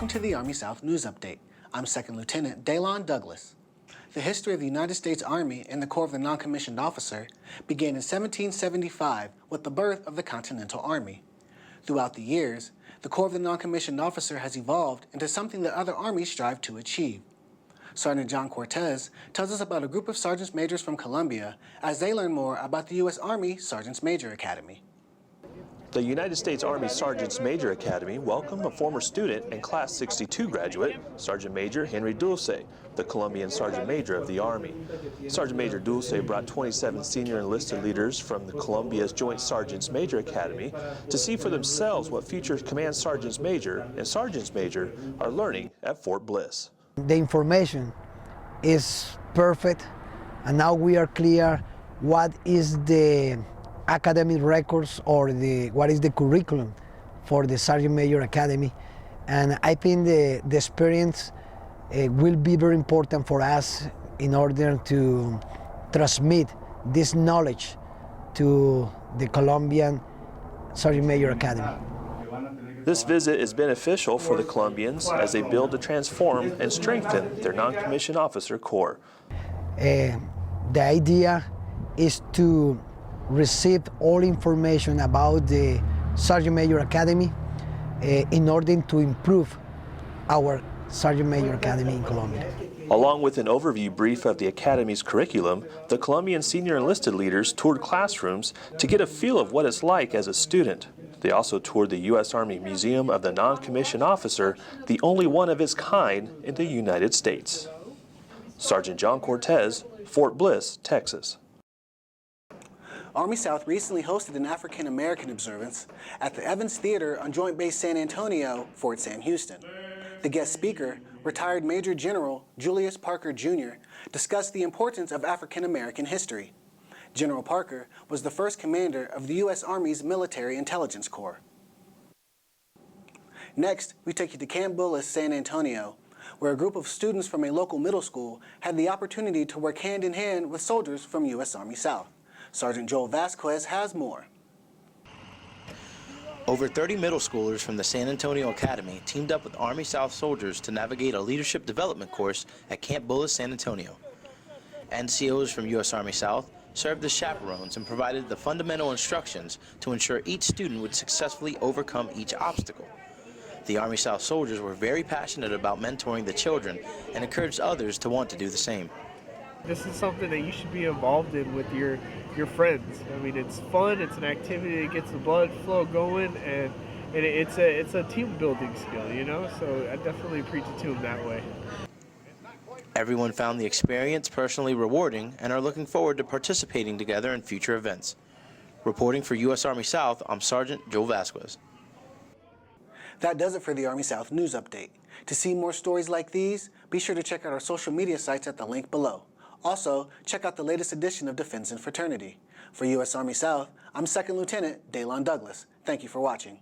Welcome to the Army South News Update. I'm Second Lieutenant Deylon Douglas. The history of the United States Army and the Corps of the Non-Commissioned Officer began in 1775 with the birth of the Continental Army. Throughout the years, the Corps of the Non-Commissioned Officer has evolved into something that other armies strive to achieve. Sergeant John Cortez tells us about a group of Sergeants Majors from Columbia as they learn more about the U.S. Army Sergeants Major Academy. The United States Army Sergeants Major Academy welcomed a former student and Class 62 graduate, Sergeant Major Henry Dulce, the Colombian Sergeant Major of the Army. Sergeant Major Dulce brought 27 senior enlisted leaders from the Colombia's Joint Sergeants Major Academy to see for themselves what future Command Sergeants Major and Sergeants Major are learning at Fort Bliss. The information is perfect, and now we are clear what is the academic records or what is the curriculum for the Sergeant Major Academy. And I think the experience will be very important for us in order to transmit this knowledge to the Colombian Sergeant Major Academy. This visit is beneficial for the Colombians as they build to transform and strengthen their non-commissioned officer corps. The idea is to receive all information about the Sergeant Major Academy in order to improve our Sergeant Major Academy in Colombia. Along with an overview brief of the Academy's curriculum, the Colombian senior enlisted leaders toured classrooms to get a feel of what it's like as a student. They also toured the U.S. Army Museum of the Non-Commissioned Officer, the only one of its kind in the United States. Sergeant John Cortez, Fort Bliss, Texas. Army South recently hosted an African American observance at the Evans Theater on Joint Base San Antonio, Fort Sam Houston. The guest speaker, retired Major General Julius Parker Jr., discussed the importance of African American history. General Parker was the first commander of the U.S. Army's Military Intelligence Corps. Next, we take you to Camp Bullis, San Antonio, where a group of students from a local middle school had the opportunity to work hand in hand with soldiers from U.S. Army South. Sergeant Joel Vasquez has more. Over 30 middle schoolers from the San Antonio Academy teamed up with Army South soldiers to navigate a leadership development course at Camp Bullis, San Antonio. NCOs from U.S. Army South served as chaperones and provided the fundamental instructions to ensure each student would successfully overcome each obstacle. The Army South soldiers were very passionate about mentoring the children and encouraged others to want to do the same. This is something that you should be involved in with your friends. I mean, it's fun, it's an activity that gets the blood flow going, and it's a team building skill, you know, so I definitely preach it to them that way. Everyone found the experience personally rewarding and are looking forward to participating together in future events. Reporting for U.S. Army South, I'm Sergeant Joe Vasquez. That does it for the Army South News Update. To see more stories like these, be sure to check out our social media sites at the link below. Also, check out the latest edition of Defense and Fraternity. For U.S. Army South, I'm Second Lieutenant Deylon Douglas. Thank you for watching.